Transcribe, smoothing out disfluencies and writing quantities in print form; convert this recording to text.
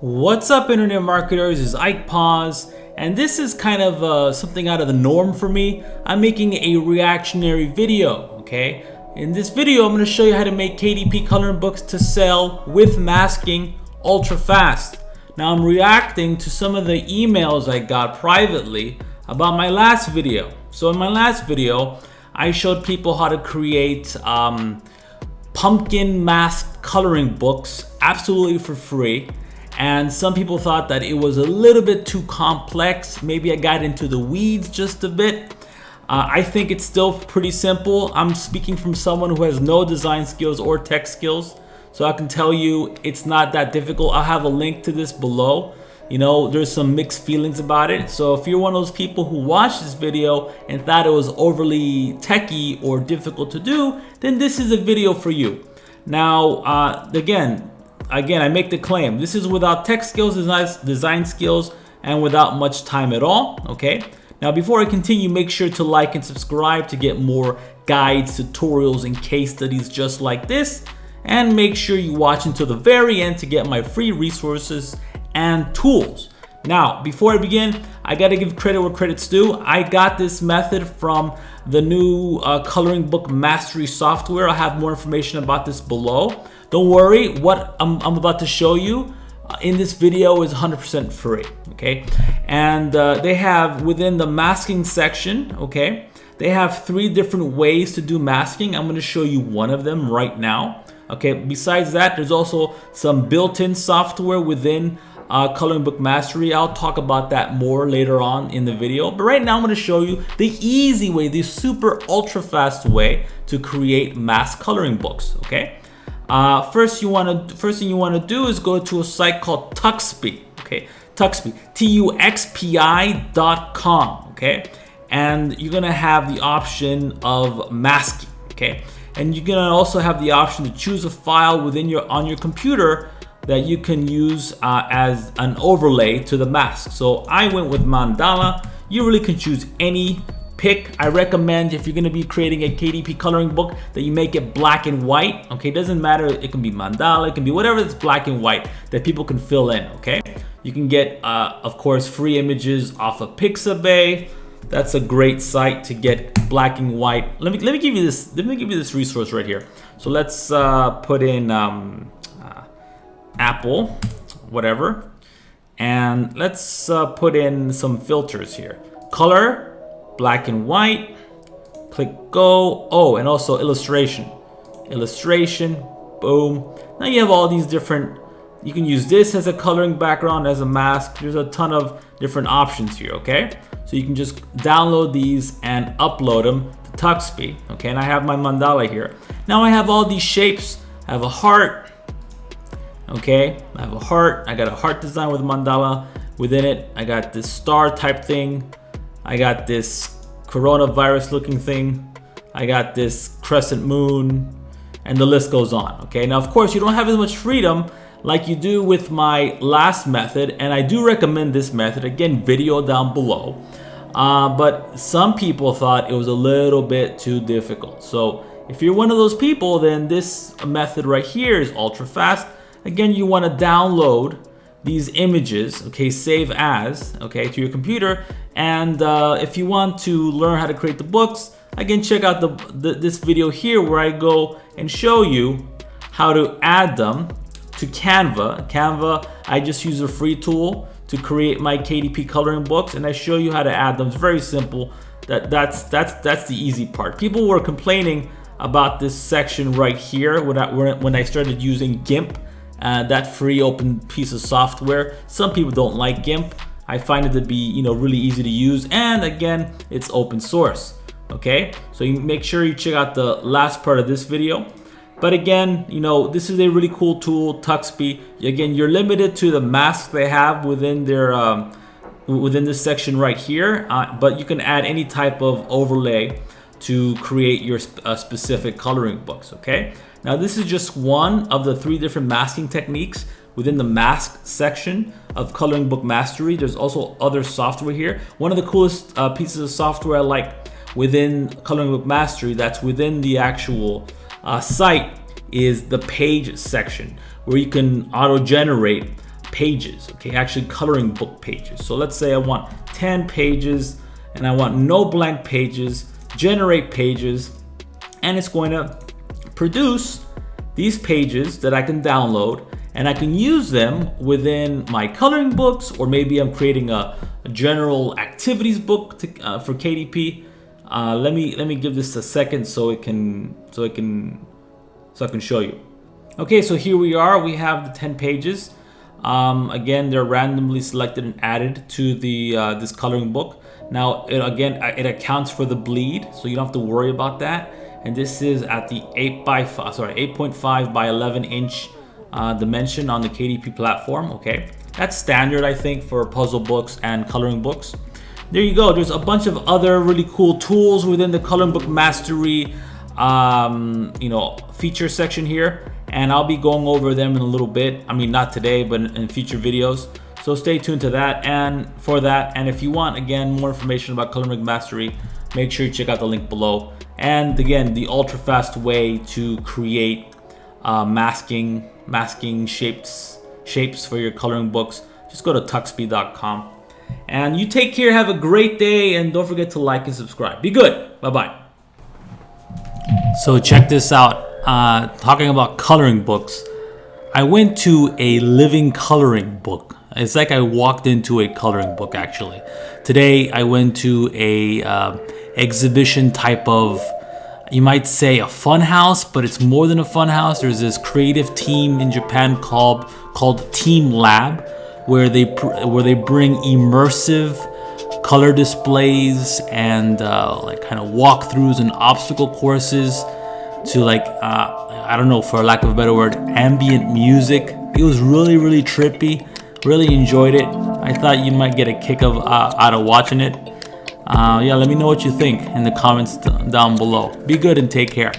What's up, internet marketers? It's Ike Paz, and this is kind of something out of the norm for me. I'm making a reactionary video, okay? In this video, I'm going to show you how to make KDP coloring books to sell with masking ultra fast. Now, I'm reacting to some of the emails I got privately about my last video. So in my last video, I showed people how to create pumpkin mask coloring books absolutely for free. And some people thought that it was a little bit too complex. Maybe I got into the weeds just a bit. I think it's still pretty simple. I'm speaking from someone who has no design skills or tech skills, so I can tell you it's not that difficult. I'll have a link to this below. You know, there's some mixed feelings about it. So if you're one of those people who watched this video and thought it was overly techy or difficult to do, then this is a video for you. Now, again, I make the claim, this is without tech skills, design skills, and without much time at all, okay? Now, before I continue, make sure to like and subscribe to get more guides, tutorials, and case studies just like this. And make sure you watch until the very end to get my free resources and tools. Now, before I begin, I gotta give credit where credit's due. I got this method from the new coloring book mastery software. I'll have more information about this below. Don't worry, what I'm about to show you in this video is 100% free, okay? And they have, within the masking section, okay, they have 3 different ways to do masking. I'm gonna show you one of them right now, okay? Besides that, there's also some built-in software within Coloring Book Mastery. I'll talk about that more later on in the video. But right now, I'm gonna show you the easy way, the super ultra fast way to create mask coloring books, okay? First thing you want to do is go to a site called Tuxpi, okay? Tuxpi, Tuxpi.com, okay? And you're gonna have the option of masking, okay? And you're gonna also have the option to choose a file within on your computer that you can use as an overlay to the mask. So I went with mandala. You really can choose any pick. I recommend, if you're going to be creating a KDP coloring book, that you make it black and white, okay? It doesn't matter, it can be mandala, it can be whatever that's black and white that people can fill in, okay? You can get, of course, free images off of Pixabay. That's a great site to get black and white. Let me give you this resource right here. So let's put in Apple, whatever, and let's put in some filters here. Color, black and white, click go. Oh, and also illustration, boom. Now you have all these different, you can use this as a coloring background, as a mask. There's a ton of different options here, okay? So you can just download these and upload them to Tuxpi, okay? And I have my mandala here. Now I have all these shapes. I have a heart, okay? I have a heart. I got a heart design with mandala within it. I got this star type thing. I got this coronavirus looking thing. I got this crescent moon, and the list goes on, okay? Now, of course, you don't have as much freedom like you do with my last method, and I do recommend this method. Again, video down below. But some people thought it was a little bit too difficult. So if you're one of those people, then this method right here is ultra fast. Again, you want to download these images, okay, save as, okay, to your computer. And if you want to learn how to create the books, again, check out this video here where I go and show you how to add them to Canva. Canva, I just use a free tool to create my KDP coloring books, and I show you how to add them. It's very simple. That's the easy part. People were complaining about this section right here when I started using GIMP. That free open piece of software. Some people don't like GIMP. I find it to be, you know, really easy to use, and again, it's open source, okay? So you make sure you check out the last part of this video. But again, you know, this is a really cool tool, Tuxpi. Again, you're limited to the masks they have within their within this section right here, but you can add any type of overlay to create your specific coloring books, okay? Now, this is just one of the 3 different masking techniques within the mask section of Coloring Book Mastery. There's also other software here. One of the coolest pieces of software I like within Coloring Book Mastery, that's within the actual site, is the page section, where you can auto-generate pages, okay, actually coloring book pages. So let's say I want 10 pages and I want no blank pages, generate pages, and it's going to produce these pages that I can download, and I can use them within my coloring books, or maybe I'm creating a general activities book for KDP. Let me give this a second so I can show you. Okay, so here we are. We have the 10 pages. Again, they're randomly selected and added to the this coloring book. Now, it accounts for the bleed, so you don't have to worry about that. And this is at the 8.5 by 11 inch dimension on the KDP platform. Okay, that's standard, I think, for puzzle books and coloring books. There you go. There's a bunch of other really cool tools within the coloring book mastery feature section here, and I'll be going over them in a little bit. I mean, not today, but in future videos. So stay tuned to that and if you want, again, more information about coloring book mastery, make sure you check out the link below. And again, the ultra fast way to create masking shapes for your coloring books, just go to tuxpi.com. And you take care, have a great day, and don't forget to like and subscribe. Be good. Bye-bye. So check this out. Talking about coloring books, I went to a living coloring book. It's like I walked into a coloring book, actually. Today, I went to a exhibition type of, you might say, a fun house, but it's more than a fun house. There's this creative team in Japan called Team Lab, where they bring immersive color displays and like kind of walkthroughs and obstacle courses to, like I don't know, for lack of a better word, ambient music. It was really, really trippy. Really enjoyed it. I thought you might get a kick out of watching it. Yeah, let me know what you think in the comments down below. Be good and take care.